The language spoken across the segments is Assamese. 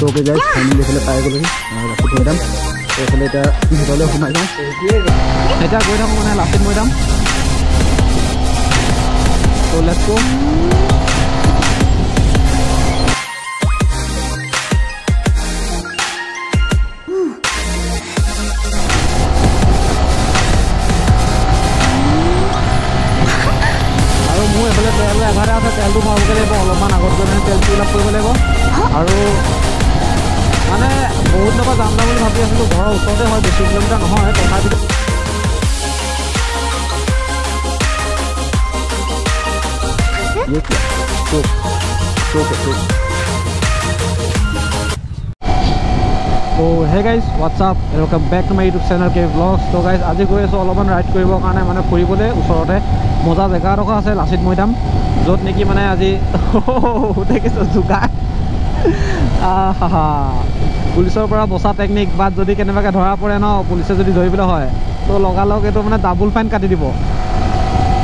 ওকে গাইজ ফাইনেলি এইফালে পাই গ'লোহি লাচিত মৈদাম। এইফালে এতিয়া ভিতৰলৈ সোমাই যাওঁ। এতিয়া গৈ থাকোঁ মানে লাচিত মৈদাম। ত' লেটছ গো। আৰু মোৰ এইফালে তেল এঘাৰে আছে, তেলটো ভৰাবগৈ লাগিব। অলপমান আগত গৈ মানে তেলটো ফিল আপ কৰিব লাগিব। আৰু মানে বহুত দিনৰ পৰা যাম যাম বুলি ভাবি আছিলোঁ। ঘৰৰ ওচৰতে হয়, বেছি কিলোমিটাৰ নহয়। তথাপিতো তো hey guys what's up, welcome back to my YouTube channel K vlogs. তো গাইজ আজি গৈ আছোঁ অলপমান ৰাইড কৰিবৰ কাৰণে, মানে ফুৰিবলৈ। ওচৰতে মজা জেগা এডোখৰ আছে লাচিত মৈদাম, য'ত নেকি মানে আজি দেখিছোঁ যোগাৰ পুলিচৰ পৰা বচা টেকনিক। বাট যদি কেনেবাকৈ ধৰা পৰে ন, পুলিচে যদি ধৰিবলৈ হয় তো লগালগ এইটো মানে ডাবুল ফাইন কাটি দিব।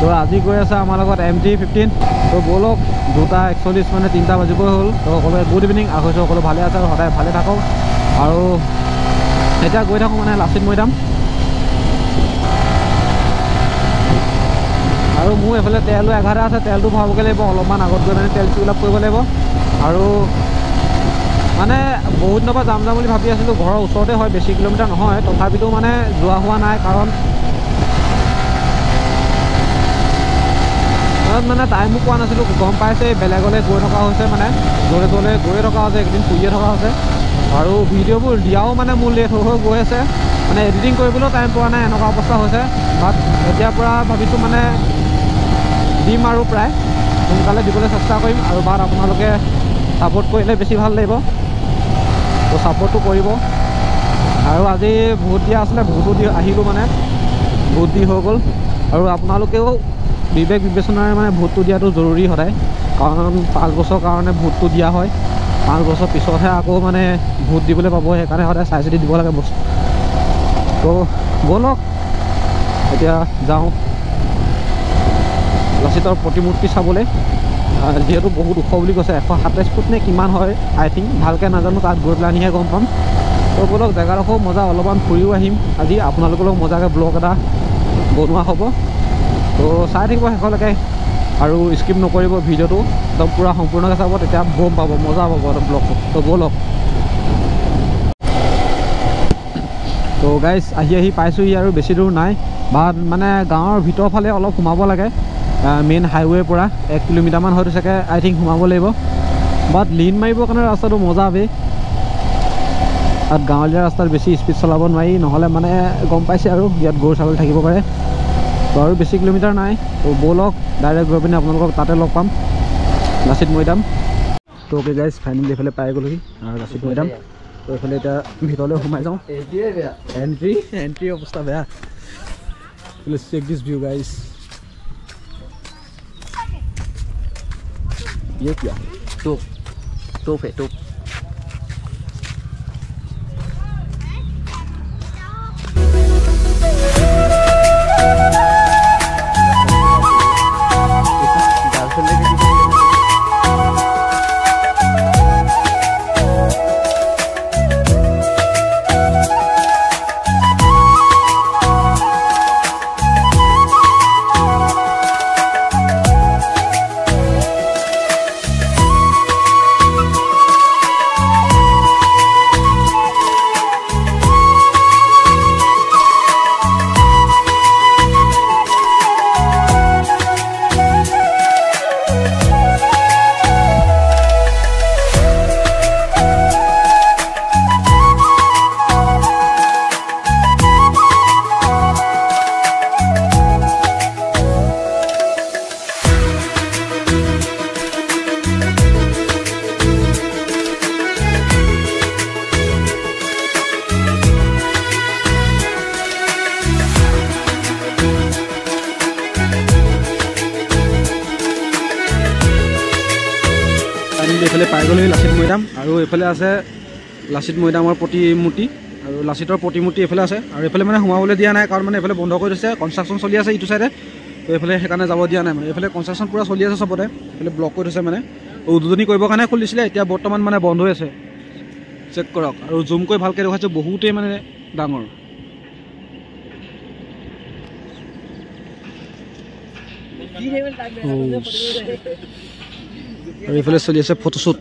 তো আজি গৈ আছে আমাৰ লগত MT-15। তো ব'লক, 2:41 মানে 3টা বাজিবই হ'ল। তো সকলোৱে গুড ইভিনিং। আশা কৰিছোঁ সকলো ভালে আছে আৰু সদায় ভালে থাকক। আৰু এতিয়া গৈ থাকোঁ মানে লাচিত মৈদাম। আৰু মোৰ এইফালে তেলো এঘাৰে আছে, তেলটো ভৰাবগৈ লাগিব। অলপমান আগত গৈ মানে তেল ফিল আপ কৰিব লাগিব। আৰু মানে বহুত দিনৰ পৰা যাম যাম বুলি ভাবি আছিলোঁ। ঘৰৰ ওচৰতে হয়, বেছি কিলোমিটাৰ নহয়। তথাপিতো মানে যোৱা হোৱা নাই, কাৰণ মানে টাইমো পোৱা নাছিলোঁ। গম পাইছে বেলেগলৈ গৈ থকা হৈছে, মানে য'লে ত'লে গৈয়ে থকা হৈছে, একদিন ফুৰিয়ে থকা হৈছে। আৰু ভিডিঅ'বোৰ দিয়াও মানে মোৰ লেট হৈ গৈ আছে, মানে এডিটিং কৰিবলৈও টাইম পোৱা নাই, এনেকুৱা অৱস্থা হৈছে। বাট এতিয়াৰ পৰা ভাবিছোঁ মানে দিম আৰু প্ৰায় সোনকালে দিবলৈ চেষ্টা কৰিম। আৰু বাট আপোনালোকে ছাপোৰ্ট কৰিলে বেছি ভাল লাগিব, তো ছাপোৰ্টটো কৰিব। আৰু আজি ভোট দিয়া আছিলে, ভোটো দি আহিলোঁ, মানে ভোট দি হৈ গ'ল। আৰু আপোনালোকেও বিবেক বিবেচনাৰে মানে ভোটটো দিয়াটো জৰুৰী সদায়, কাৰণ 5 বছৰৰ কাৰণে ভোটটো দিয়া হয়। 5 বছৰ পিছতহে আকৌ মানে ভোট দিবলৈ পাব, সেইকাৰণে সদায় চাই চিতি দিব লাগে বস্তু। তো ব'লক এতিয়া যাওঁ লাচিতৰ প্ৰতিমূৰ্তি চাবলৈ। যিহেতু বহুত ওখ বুলি কৈছে, 127 ফুট নে কিমান হয় আই থিংক, ভালকৈ নাজানো। তাত গৈ পেলাইহে গম পাম। তো ব'লক জেগাডোখৰ মজা, অলপমান ফুৰিও আহিম আজি। আপোনালোকৰ লগত মজাকৈ ব্লগ এটা বনোৱা হ'ব, তো চাই থাকিব শেষলৈকে আৰু স্কিপ নকৰিব। ভিডিঅ'টো একদম পূৰা সম্পূৰ্ণকৈ চাব, তেতিয়া গম পাব, মজা পাব একদম ব্লগটো। তো ব'লক। তো গাইজ আহি পাইছোঁহি, আৰু বেছি দূৰ নাই। বা মানে গাঁৱৰ ভিতৰৰ ফালে অলপ সোমাব লাগে, মেইন হাইৱেৰ পৰা 1 কিলোমিটাৰমান হয়তো চাগে আই থিংক সোমাব লাগিব। বাট লিন মাৰিবৰ কাৰণে ৰাস্তাটো মজা বে। তাত গাঁৱলীয়া ৰাস্তাত বেছি স্পীড চলাব নোৱাৰি, নহ'লে মানে গম পাইছে আৰু ইয়াত গৰু ছাগলী থাকিব পাৰে। তো আৰু বেছি কিলোমিটাৰ নাই। তো ব'লক ডাইৰেক্ট গৈ পিনে আপোনালোকক তাতে লগ পাম, লাচিত মৈদাম। তো অ'কে গাইজ ফাইনেলি এইফালে পাই গ'লোহি লাচিত মৈদাম। তো এইফালে এতিয়া ভিতৰলৈ সোমাই যাওঁ। এণ্ট্ৰি অৱস্থা বেয়া। Let's check this view guys. ये क्या टोप है टोप। এইফালে পাই গ'লোহি লাচিত মৈদাম। আৰু এইফালে আছে লাচিত মৈদামৰ প্ৰতিমূৰ্তি, আৰু লাচিতৰ প্ৰতিমূৰ্তি এইফালে আছে। আৰু এইফালে মানে সোমাবলৈ দিয়া নাই, কাৰণ মানে এইফালে বন্ধ কৰি দিছে, কনষ্ট্ৰাকশ্যন চলি আছে ইটো চাইডে। তো এইফালে সেইকাৰণে যাব দিয়া নাই, মানে এইফালে কনষ্ট্ৰাকশ্যন পূৰা চলি আছে চবতে। এইফালে ব্লক কৰি থৈছে, মানে উদ্বোধনী কৰিবৰ কাৰণে খুলিছিলে, এতিয়া বৰ্তমান মানে বন্ধ হৈ আছে। চেক কৰক আৰু জুম কৰি ভালকৈ দেখাইছে বহুতেই মানে ডাঙৰ আৰু এইফালে চলি আছে ফটোশ্বুট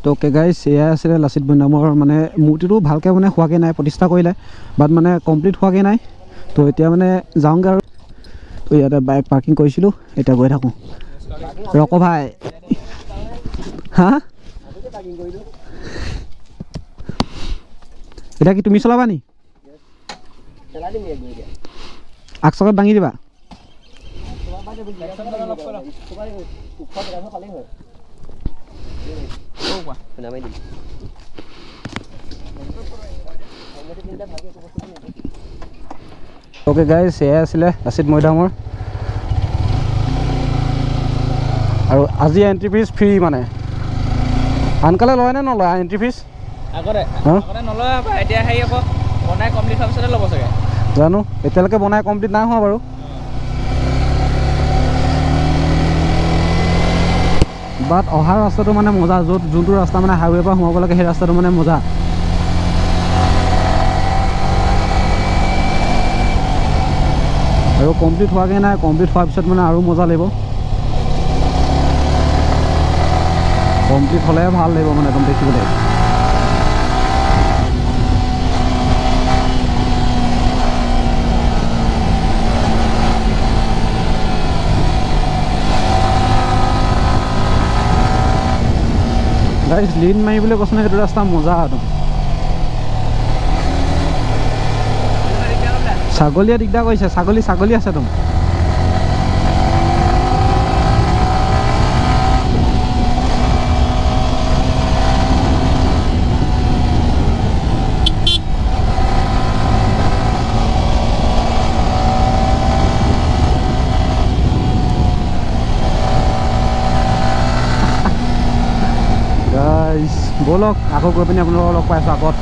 তো কে গাইছ এয়া আছিলে লাচিত বৰনামৰ মানে মূৰ্তিটো ভালকৈ মানে হোৱাকৈ নাই প্ৰতিষ্ঠা কৰিলে বাট মানে কমপ্লিট হোৱাকৈ নাই তো এতিয়া মানে যাওঁগৈ আৰু তো ইয়াতে বাইক পাৰ্কিং কৰিছিলোঁ এতিয়া গৈ থাকোঁ ৰক ভাই হা এতিয়া কি তুমি চলাবা নি আগচকত দাঙি দিবা ওকে গাইজ এয়াই আছিলে লাচিত মৈদামৰ আৰু আজি এণ্ট্ৰি ফিজ ফ্ৰী মানে আনকালে লয় নে নলয় এণ্ট্ৰি ফিজ আগতে নলয় এতিয়া হেৰি আকৌ বনাই কমপ্লিট হোৱাৰ পিছতে ল'ব চাগে জানো এতিয়ালৈকে বনাই কমপ্লিট নাই হোৱা বাৰু বাট অহা ৰাস্তাটো মানে মজা য'ত যোনটো ৰাস্তা মানে হাইৱেৰ পৰা সোমাব লাগে সেই ৰাস্তাটো মানে মজা আৰু কমপ্লিট হোৱাকৈ নাই কমপ্লিট হোৱাৰ পিছত মানে আৰু মজা লাগিব কমপ্লিট হ'লেহে ভাল লাগিব মানে একদম দেখিবলৈ গাইজ লিন মাৰিবলৈ কৈছে ন সেইটো ৰাস্তা মজা একদম ছাগলীয়ে দিগদাৰ কৰিছে ছাগলী আছে একদম ব'লক আকৌ গৈ পিনি আপোনালোকক লগ পাইছোঁ আগত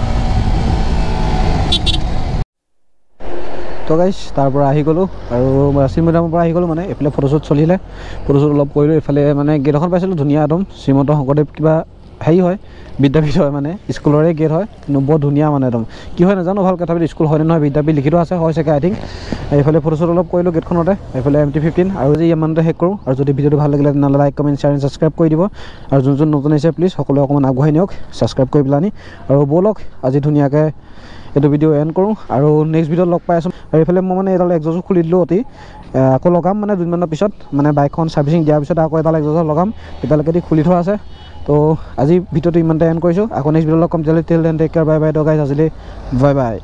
তো গাইছ তাৰ পৰা আহি গ'লোঁ আৰু লাচিত মৈদামৰ পৰা আহি গ'লোঁ মানে এইফালে ফটোশ্বুট চলিলে ফটোশ্বুট অলপ কৰিলোঁ এইফালে মানে গেট এখন পাইছিলোঁ ধুনীয়া একদম শ্ৰীমন্ত শংকৰদেৱ কিবা হেৰি হয় বিদ্যাপীঠ হয় মানে স্কুলৰে গেট হয় কিন্তু বৰ ধুনীয়া মানে একদম কি হয় নাজানো ভালকৈ তথাপিতো স্কুল হয়নে নহয় বিদ্যাপীঠ লিখিত আছে হয় চাগে আই থিংক এইফালে ফটোশ্বুট অলপ কৰিলোঁ গেটখনতে এইফালে MT-15 আৰু যে ইমানতে শেষ কৰোঁ আৰু যদি ভিডিঅ'টো ভাল লাগিলে তেনেহ'লে লাইক কমেণ্ট শ্বেয়াৰ ছাবস্ক্ৰাইব কৰি দিব আৰু যোন নতুন আহিছে প্লিজ সকলোৱে অকণমান আগবঢ়াই নিয়ক ছাবস্ক্ৰাইব কৰি পেলানি আৰু ব'লক আজি ধুনীয়াকৈ এইটো ভিডিঅ' এণ্ড কৰোঁ আৰু নেক্সট ভিডিঅ'ত লগ পাই আছোঁ আৰু এইফালে মই মানে এডাল এক্সজছো খুলি দিলোঁ অতি আকৌ লগাম মানে দুদিনমানৰ পিছত মানে বাইকখন ছাৰ্ভিচিং দিয়াৰ পিছত আকৌ এডাল এক্সজছ লগাম এতিয়ালৈকে দি খুলি থোৱা আছে তো আজি ভিডিঅ'টো ইমানতে এণ্ড কৰিছোঁ আকৌ নেক্সট ভিডিঅ'ত লগ কম তেতিয়াহ'লে till then take care bye bye the guys আজিলৈ বাই বাই